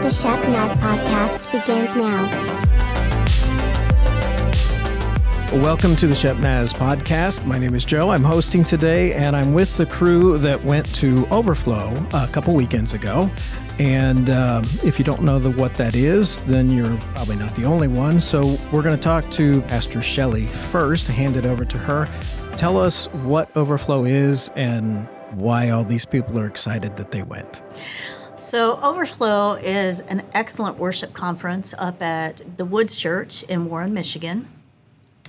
The Shepnaz podcast begins now. Welcome to the Shepnaz podcast. My name is Joe. I'm hosting today, and I'm with the crew that went to Overflow a couple weekends ago. And if you don't know what that is, then you're probably not the only one. So we're going to talk to Pastor Shelly first, hand it over to her. Tell us what Overflow is and why all these people are excited that they went. So Overflow is an excellent worship conference up at the Woods Church in Warren, Michigan.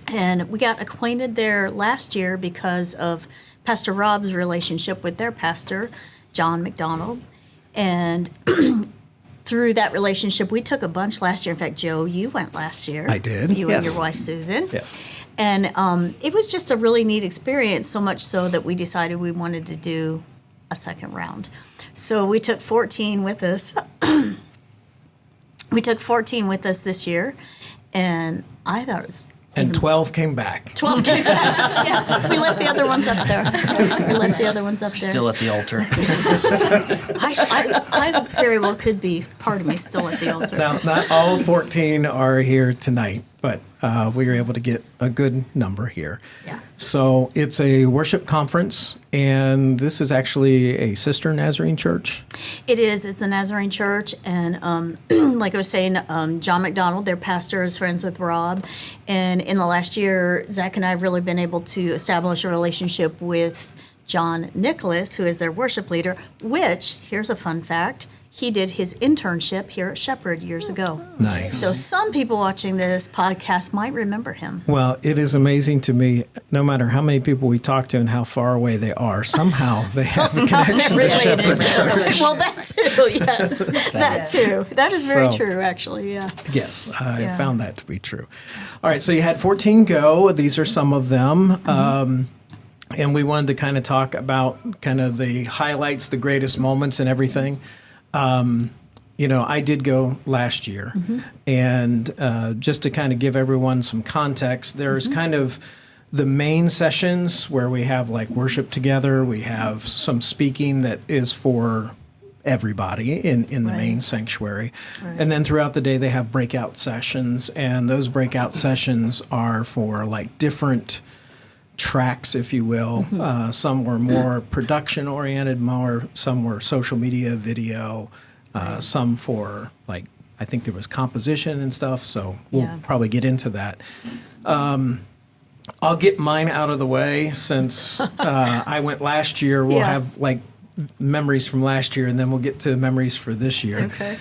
And we got acquainted there last year because of Pastor Rob's relationship with their pastor, John McDonald. And through that relationship, we took a bunch last year. In fact, Joe, you went last year. I did, You yes. and your wife, Susan. Yes. And it was just a really neat experience, so much so that we decided we wanted to do a second round. So we took 14 with us. We took 14 with us this year, and I thought it was... And 12 came back. 12 came back. Yeah, we left the other ones up there. Still at the altar. I very well could be, part of me, still at the altar. Now, not all 14 are here tonight, but we were able to get a good number here. Yeah. So it's a worship conference, and this is actually a sister Nazarene church. It is. It's a Nazarene church, and like I was saying, John McDonald, their pastor, is friends with Rob. And in the last year, Zach and I have really been able to establish a relationship with John Nicholas, who is their worship leader, which, here's a fun fact, he did his internship here at Shepherd years ago. Nice. So some people watching this podcast might remember him. Well, it is amazing to me, no matter how many people we talk to and how far away they are, somehow they have a connection to Shepherd Church. Well, that too, yes. That too. That is very So- true, actually, yeah. Yes, I Yeah. found that to be true. All right, so you had 14 go. These are some of them. And we wanted to kind of talk about kind of the highlights, the greatest moments and everything. I did go last year. And just to kind of give everyone some context, there's kind of the main sessions where we have like worship together. We have some speaking that is for everybody in the Right. main sanctuary. Right. And then throughout the day, they have breakout sessions. And those breakout sessions are for like different tracks, if you will. Some were more production oriented, some were social media, video, some for like, I think there was composition and stuff. So we'll Yeah. probably get into that. I'll get mine out of the way since I went last year. We'll Yeah. have like memories from last year, and then we'll get to memories for this year. Okay.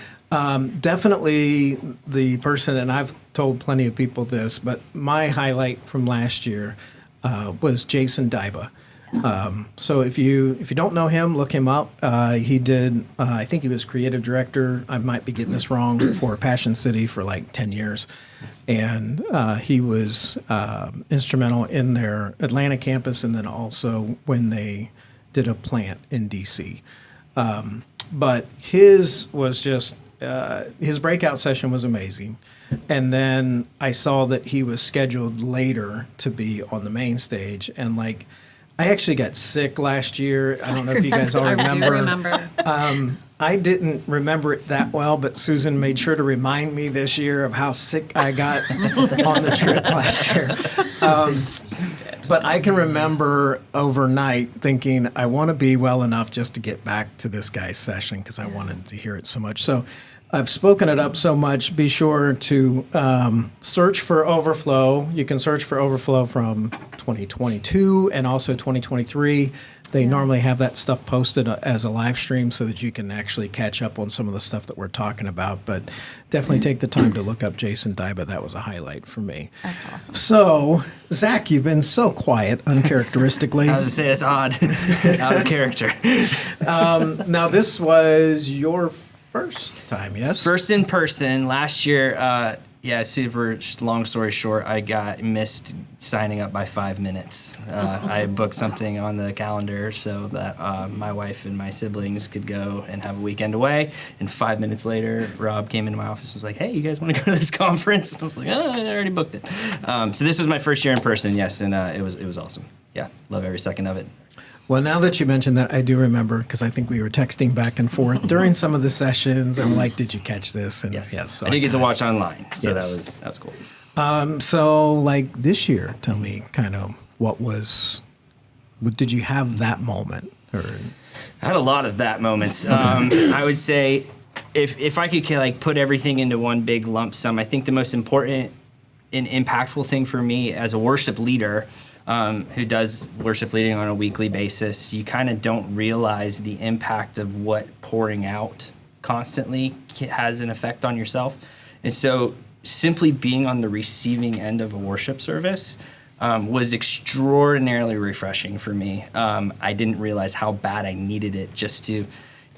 Definitely the person, and I've told plenty of people this, but my highlight from last year was Jason Dyba. So if you don't know him, look him up. He did, I think he was creative director, I might be getting this wrong, for Passion City for like 10 years. And he was instrumental in their Atlanta campus, and then also when they did a plant in D.C. But his was just, his breakout session was amazing. And then I saw that he was scheduled later to be on the main stage. And like, I actually got sick last year. I don't know if you guys all remember. I do remember. I didn't remember it that well, but Susan made sure to remind me this year of how sick I got on the trip last year. But I can remember overnight thinking, I want to be well enough just to get back to this guy's session because I wanted to hear it so much. So I've spoken it up so much. Be sure to search for Overflow. You can search for Overflow from 2022 and also 2023. They normally have that stuff posted as a live stream so that you can actually catch up on some of the stuff that we're talking about. But definitely take the time to look up Jason Dyba. That was a highlight for me. That's awesome. So, Zach, you've been so quiet, uncharacteristically. I was to say it's odd, out of character. Now, this was your first time, yes? First in person last year. Super long story short, I got missed signing up by 5 minutes. I booked something on the calendar so that my wife and my siblings could go and have a weekend away. And 5 minutes later, Rob came into my office and was like, "Hey, you guys want to go to this conference?" I was like, "Oh, I already booked it." So this was my first year in person, yes, and it was awesome. Yeah, love every second of it. Well, now that you mentioned that, I do remember because I think we were texting back and forth during some of the sessions. And we're like, "Did you catch this?" And Yes. so I did get to watch online, so Yes. that was cool. So, like this year, tell me kind of what did you have that moment? Or I had a lot of that moments. I would say if I could like put everything into one big lump sum, I think the most important and impactful thing for me as a worship leader who does worship leading on a weekly basis, you kind of don't realize the impact of what pouring out constantly has an effect on yourself. And so simply being on the receiving end of a worship service was extraordinarily refreshing for me. I didn't realize how bad I needed it just to,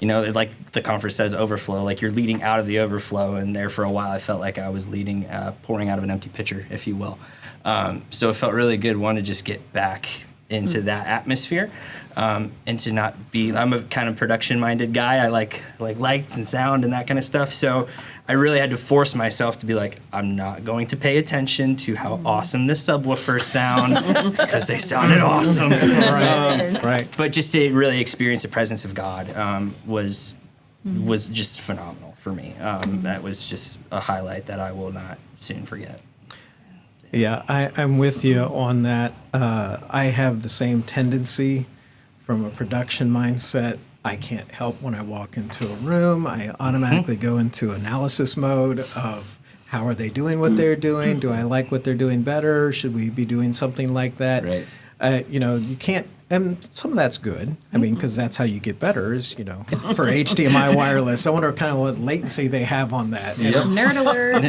like the conference says, overflow, like you're leading out of the overflow. And there for a while, I felt like I was leading, pouring out of an empty pitcher, if you will. So it felt really good, one, to just get back into that atmosphere and to not be, I'm a kind of production-minded guy. I like lights and sound and that kind of stuff. So I really had to force myself to be like, I'm not going to pay attention to how awesome the subwoofers sound because they sounded awesome. right. But just to really experience the presence of God was just phenomenal for me. That was just a highlight that I will not soon forget. Yeah, I'm with you on that. I have the same tendency from a production mindset. I can't help when I walk into a room. I automatically go into analysis mode of how are they doing what they're doing? Do I like what they're doing better? Should we be doing something like that? Right. You can't, and some of that's good. I mean, because that's how you get better is, for HDMI wireless. I wonder kind of what latency they have on that. Nerd alert. Right?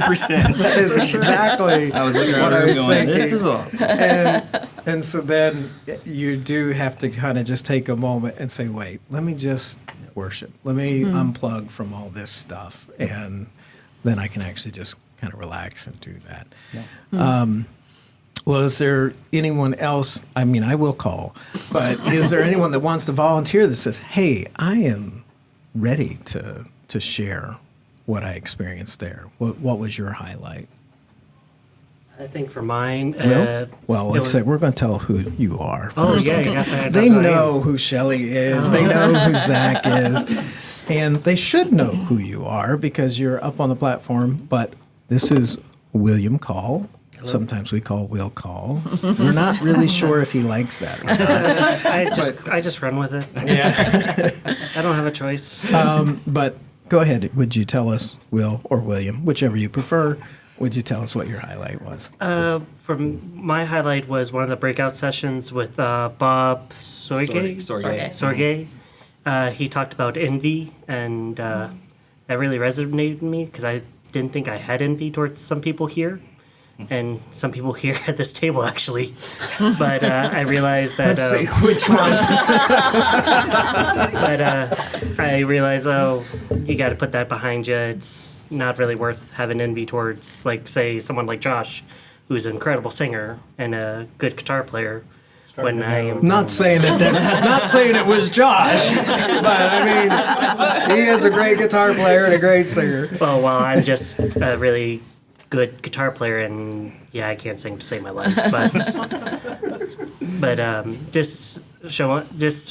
100%. That is exactly what I was thinking. This is awesome. And so then you do have to kind of just take a moment and say, wait, let me just worship. Let me unplug from all this stuff. And then I can actually just kind of relax and do that. Yeah. Well, is there anyone else? I mean, I will call, but is there anyone that wants to volunteer that says, hey, I am ready to share what I experienced there? What was your highlight? I think for mine, like I said, we're going to tell who you are. Oh, first. yeah, They know who Shelly is. They know who Zack is. And they should know who you are because you're up on the platform. But this is William Call. Hello. Sometimes we call Will Call. We're not really sure if he likes that or not. I just run with it. Yeah. I don't have a choice. But go ahead. Would you tell us, Will or William, whichever you prefer, would you tell us what your highlight was? My highlight was one of the breakout sessions with Bob Sorge. He talked about envy, and that really resonated with me because I didn't think I had envy towards some people here. And some people here at this table, actually. But I realized that... Let's see which one. But I realized, you got to put that behind you. It's not really worth having envy towards, like, say, someone like Josh, who's an incredible singer and a good guitar player. When I am not saying it was Josh, but I mean, he is a great guitar player and a great singer. Well, I'm just a really good guitar player, and I can't sing to save my life, but just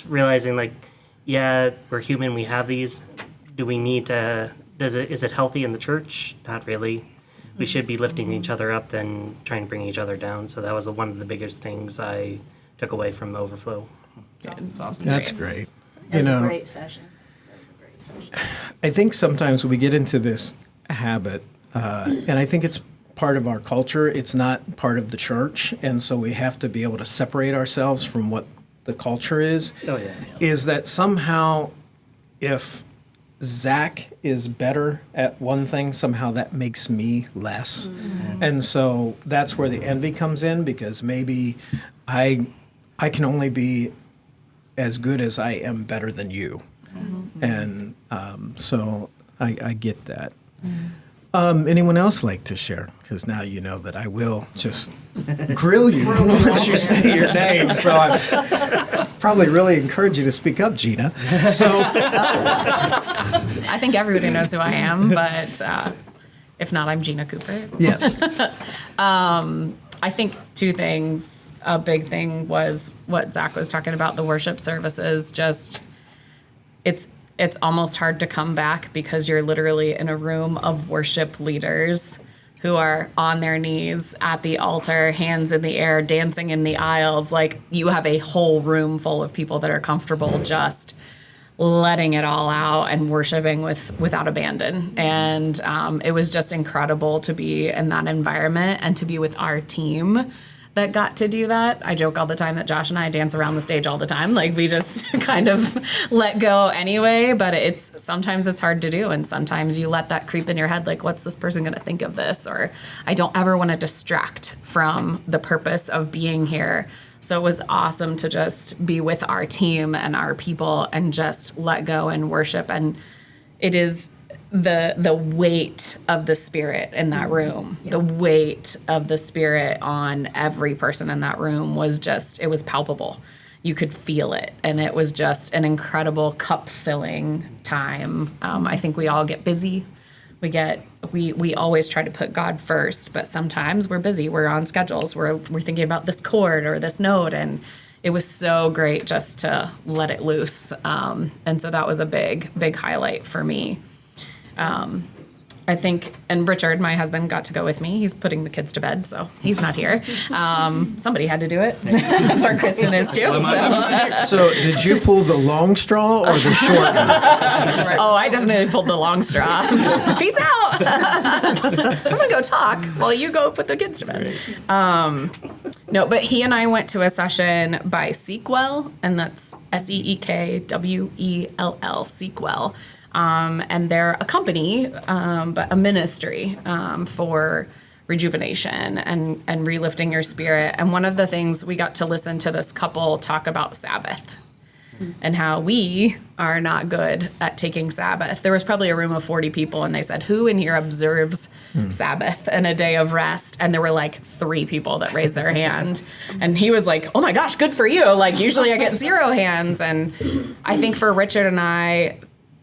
realizing, like, we're human, we have these. Do we need to? Is it healthy in the church? Not really. We should be lifting each other up than trying to bring each other down. So that was one of the biggest things I took away from Overflow. That's awesome. That's great. That was a great session. I think sometimes we get into this habit, and I think it's part of our culture. It's not part of the church, and so we have to be able to separate ourselves from what the culture is. Oh, yeah. Is that somehow if Zack is better at one thing, somehow that makes me less. Mm-hmm. And so that's where the envy comes in, because maybe I can only be as good as I am better than you. Mm-hmm. And so I get that. Mm-hmm. Anyone else like to share? Because now you know that I will just grill you once you say your name. So I probably really encourage you to speak up, Gina. So I think everybody knows who I am, but if not, I'm Gina Cooper. Yes. I think two things. A big thing was what Zach was talking about, the worship services. Just, it's almost hard to come back because you're literally in a room of worship leaders who are on their knees at the altar, hands in the air, dancing in the aisles. Like, you have a whole room full of people that are comfortable just letting it all out and worshiping without abandon. And it was just incredible to be in that environment and to be with our team that got to do that. I joke all the time that Josh and I dance around the stage all the time. Like, we just kind of let go anyway, but sometimes it's hard to do. And sometimes you let that creep in your head, like, what's this person going to think of this? Or I don't ever want to distract from the purpose of being here. So it was awesome to just be with our team and our people and just let go and worship. And it is the weight of the Spirit in that room, the weight of the Spirit on every person in that room was just, it was palpable. You could feel it. And it was just an incredible cup-filling time. I think we all get busy. We always try to put God first, but sometimes we're busy. We're on schedules. We're thinking about this chord or this note, and it was so great just to let it loose. And so that was a big highlight for me. I think, and Richard, my husband, got to go with me. He's putting the kids to bed, so he's not here. Somebody had to do it. That's where Kristen is too. So did you pull the long straw or the short one? Oh, I definitely pulled the long straw. Peace out. I'm gonna go talk while you go put the kids to bed. No, but he and I went to a session by Seekwell, and that's SEEKWELL, Seekwell. And they're a company, but a ministry for rejuvenation and relifting your spirit. And one of the things, we got to listen to this couple talk about Sabbath and how we are not good at taking Sabbath. There was probably a room of 40 people, and they said, who in here observes Sabbath and a day of rest? And there were like 3 people that raised their hand. And he was like, oh my gosh, good for you. Like, usually I get 0 hands. And I think for Richard and I,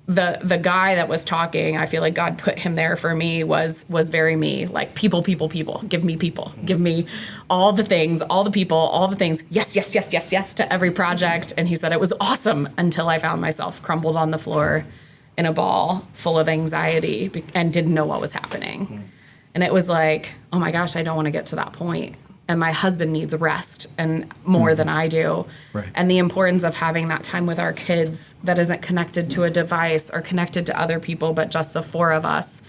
the guy that was talking, I feel like God put him there for me, was very me. Like, people. Give me people. Give me all the things, all the people, all the things. Yes to every project. And he said it was awesome until I found myself crumbled on the floor in a ball full of anxiety and didn't know what was happening. And it was like, oh my gosh, I don't want to get to that point. And my husband needs rest and more than I do. Right. And the importance of having that time with our kids that isn't connected to a device or connected to other people, but just the 4 of us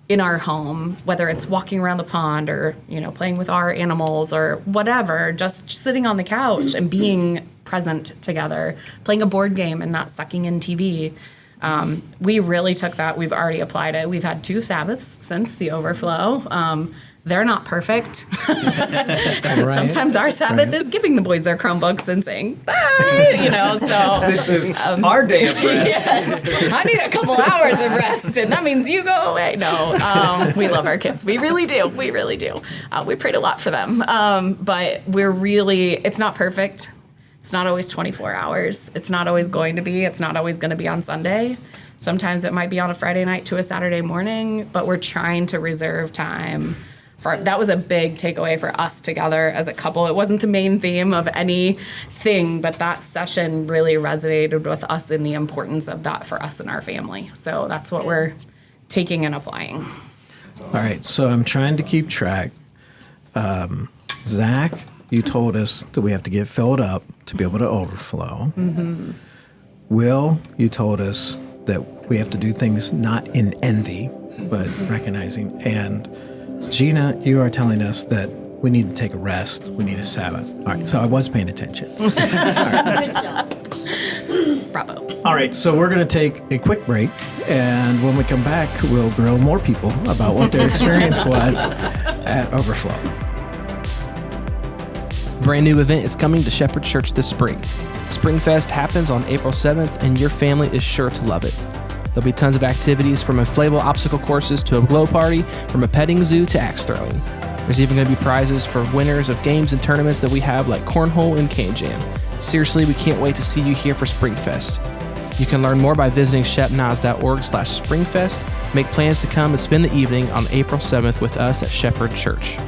in our home, whether it's walking around the pond or, playing with our animals or whatever, just sitting on the couch and being present together, playing a board game and not sucking in TV. We really took that. We've already applied it. We've had 2 Sabbaths since the Overflow. They're not perfect. Right. Sometimes our Sabbath is giving the boys their Chromebooks and saying, bye, so. This is our day of rest. Yes. I need a couple hours of rest, and that means you go away. No, we love our kids. We really do. We really do. We prayed a lot for them. But it's not perfect. It's not always 24 hours. It's not always going to be. It's not always going to be on Sunday. Sometimes it might be on a Friday night to a Saturday morning, but we're trying to reserve time. That was a big takeaway for us together as a couple. It wasn't the main theme of anything, but that session really resonated with us in the importance of that for us and our family. So that's what we're taking and applying. All right, so I'm trying to keep track. Zach, you told us that we have to get filled up to be able to overflow. Mm-hmm. Will, you told us that we have to do things not in envy, but recognizing. And Gina, you are telling us that we need to take a rest. We need a Sabbath. All right, so I was paying attention. Good job. Bravo. All right, so we're going to take a quick break, and when we come back, we'll grill more people about what their experience was at Overflow. A brand new event is coming to Shepherd Church this spring. Springfest happens on April 7th, and your family is sure to love it. There'll be tons of activities, from inflatable obstacle courses to a glow party, from a petting zoo to axe throwing. There's even going to be prizes for winners of games and tournaments that we have, like Cornhole and Cane Jam. Seriously, we can't wait to see you here for Springfest. You can learn more by visiting shepnaz.org/springfest. Make plans to come and spend the evening on April 7th with us at Shepherd Church.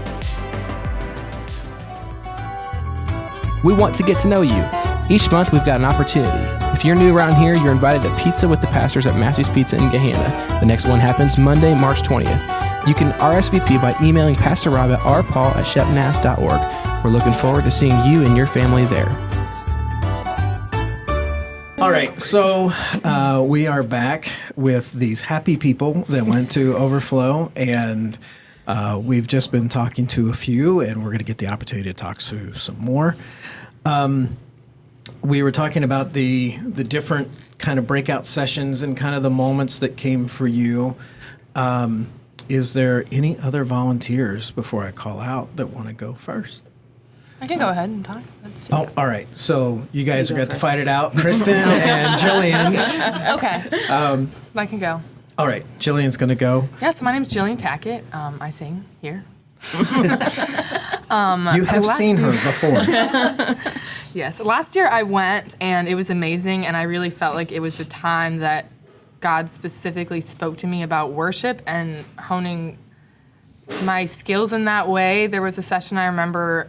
We want to get to know you. Each month, we've got an opportunity. If you're new around here, you're invited to Pizza with the Pastors at Massey's Pizza in Gahanna. The next one happens Monday, March 20th. You can RSVP by emailing Pastor Rob at rpaul@shepnaz.org. We're looking forward to seeing you and your family there. All right, so we are back with these happy people that went to Overflow, and we've just been talking to a few, and we're going to get the opportunity to talk to some more. We were talking about the different kind of breakout sessions and kind of the moments that came for you. Is there any other volunteers before I call out that want to go first? I can go ahead and talk. Let's see. Oh, all right. So you guys are going to fight it out, Kristen and Jillian. Okay. I can go. All right. Jillian's going to go. Yes, my name's Jillian Tackett. I sing here. You have seen her before. Yes. Last year I went, and it was amazing, and I really felt like it was a time that God specifically spoke to me about worship and honing my skills in that way. There was a session I remember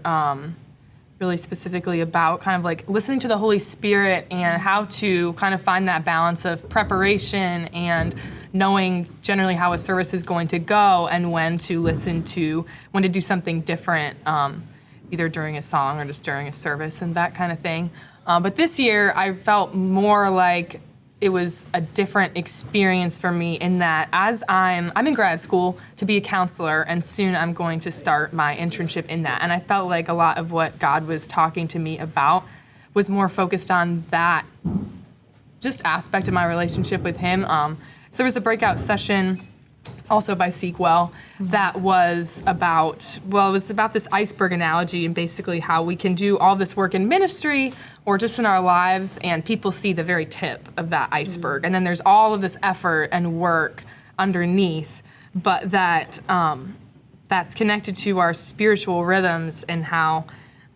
really specifically about kind of like listening to the Holy Spirit and how to kind of find that balance of preparation and knowing generally how a service is going to go and when to do something different, either during a song or just during a service and that kind of thing. But this year I felt more like it was a different experience for me in that as I'm in grad school to be a counselor, and soon I'm going to start my internship in that. And I felt like a lot of what God was talking to me about was more focused on that just aspect of my relationship with him. So there was a breakout session also by Seekwell that was about this iceberg analogy and basically how we can do all this work in ministry or just in our lives and people see the very tip of that iceberg. And then there's all of this effort and work underneath, but that's connected to our spiritual rhythms and how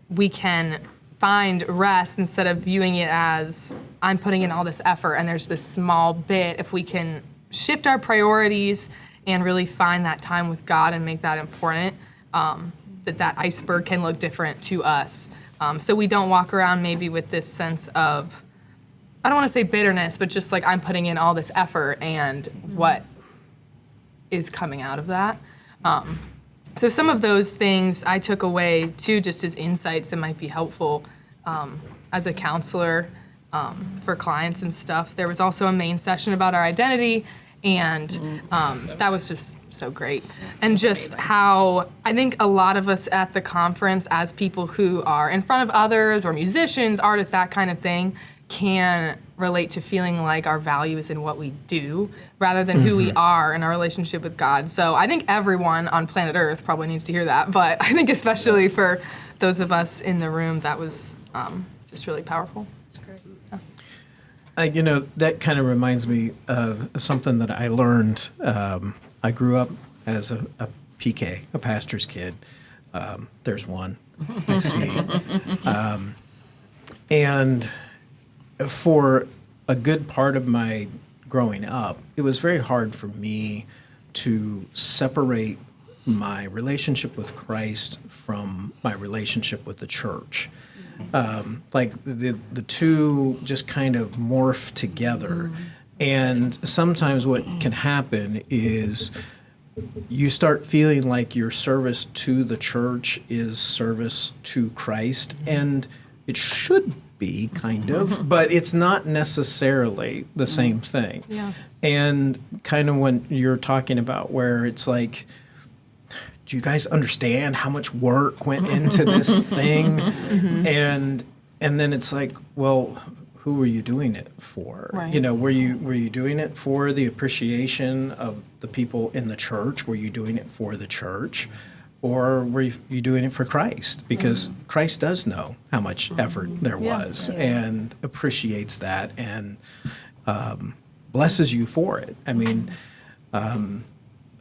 we can find rest instead of viewing it as I'm putting in all this effort and there's this small bit. If we can shift our priorities and really find that time with God and make that important, that iceberg can look different to us. So we don't walk around maybe with this sense of, I don't want to say bitterness, but just like I'm putting in all this effort and what is coming out of that. So some of those things I took away too, just as insights that might be helpful as a counselor for clients and stuff. There was also a main session about our identity, and that was just so great. And just how I think a lot of us at the conference, as people who are in front of others or musicians, artists, that kind of thing, can relate to feeling like our value is in what we do rather than who we are in our relationship with God. So I think everyone on planet Earth probably needs to hear that, but I think especially for those of us in the room, that was just really powerful. That's great. That kind of reminds me of something that I learned. I grew up as a PK, a pastor's kid. There's one, I see. And for a good part of my growing up, it was very hard for me to separate my relationship with Christ from my relationship with the church. Like the two just kind of morph together. And sometimes what can happen is you start feeling like your service to the church is service to Christ, and it should be kind of, but it's not necessarily the same thing. Yeah. And kind of when you're talking about where it's like, do you guys understand how much work went into this thing? And then it's like, well, who were you doing it for? Right. Were you doing it for the appreciation of the people in the church? Were you doing it for the church? Or were you doing it for Christ? Because Christ does know how much effort there was and appreciates that and blesses you for it. I mean,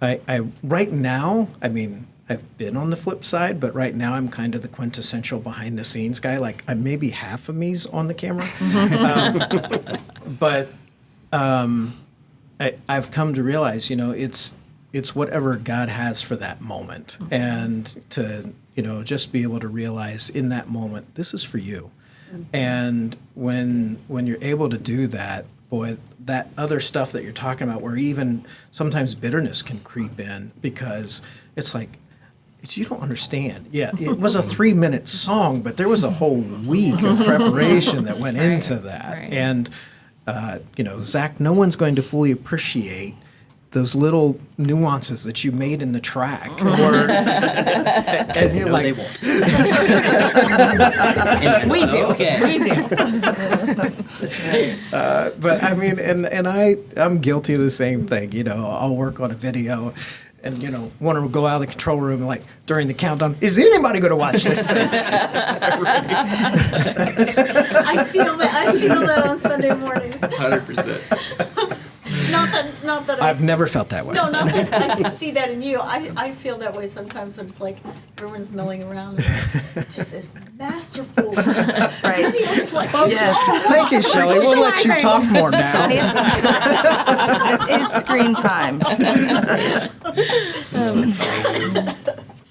I right now, I mean, I've been on the flip side, but right now I'm kind of the quintessential behind the scenes guy. Like maybe half of me's on the camera. But I've come to realize, it's whatever God has for that moment. And to, just be able to realize in that moment, this is for you. And when you're able to do that, boy, that other stuff that you're talking about, where even sometimes bitterness can creep in, because it's like, you don't understand. Yeah, it was a 3-minute song, but there was a whole week of preparation that went into that. Right. And, Zach, no one's going to fully appreciate those little nuances that you made in the track. And you're like, they won't. We do. Okay. We do. but I mean, and I'm guilty of the same thing. I'll work on a video and, want to go out of the control room and, like, during the countdown, is anybody going to watch this thing? I feel that on Sunday mornings. 100%. Not that I've never felt that way. No, not that I can see that in you. I feel that way sometimes when it's like everyone's milling around. This is masterful. Right. Yes. Thank you, Shelly. We'll let you talk more now. This is screen time.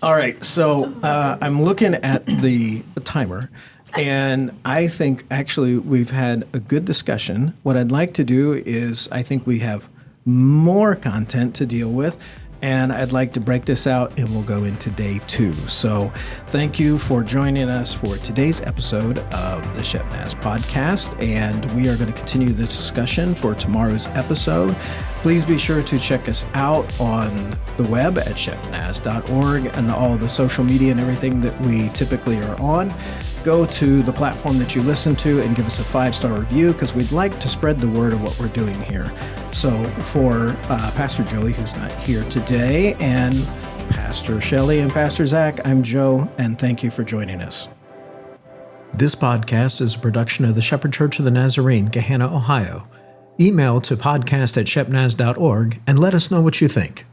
All right, so I'm looking at the timer, and I think actually we've had a good discussion. What I'd like to do is, I think we have more content to deal with, and I'd like to break this out and we'll go into day 2. So thank you for joining us for today's episode of the Shepnaz podcast, and we are going to continue the discussion for tomorrow's episode. Please be sure to check us out on the web at shepnaz.org and all the social media and everything that we typically are on. Go to the platform that you listen to and give us a 5-star review, because we'd like to spread the word of what we're doing here. So for Pastor Joey, who's not here today, and Pastor Shelly and Pastor Zack, I'm Joe, and thank you for joining us. This podcast is a production of the Shepherd Church of the Nazarene, Gahanna, Ohio. Email to podcast@shepnaz.org and let us know what you think.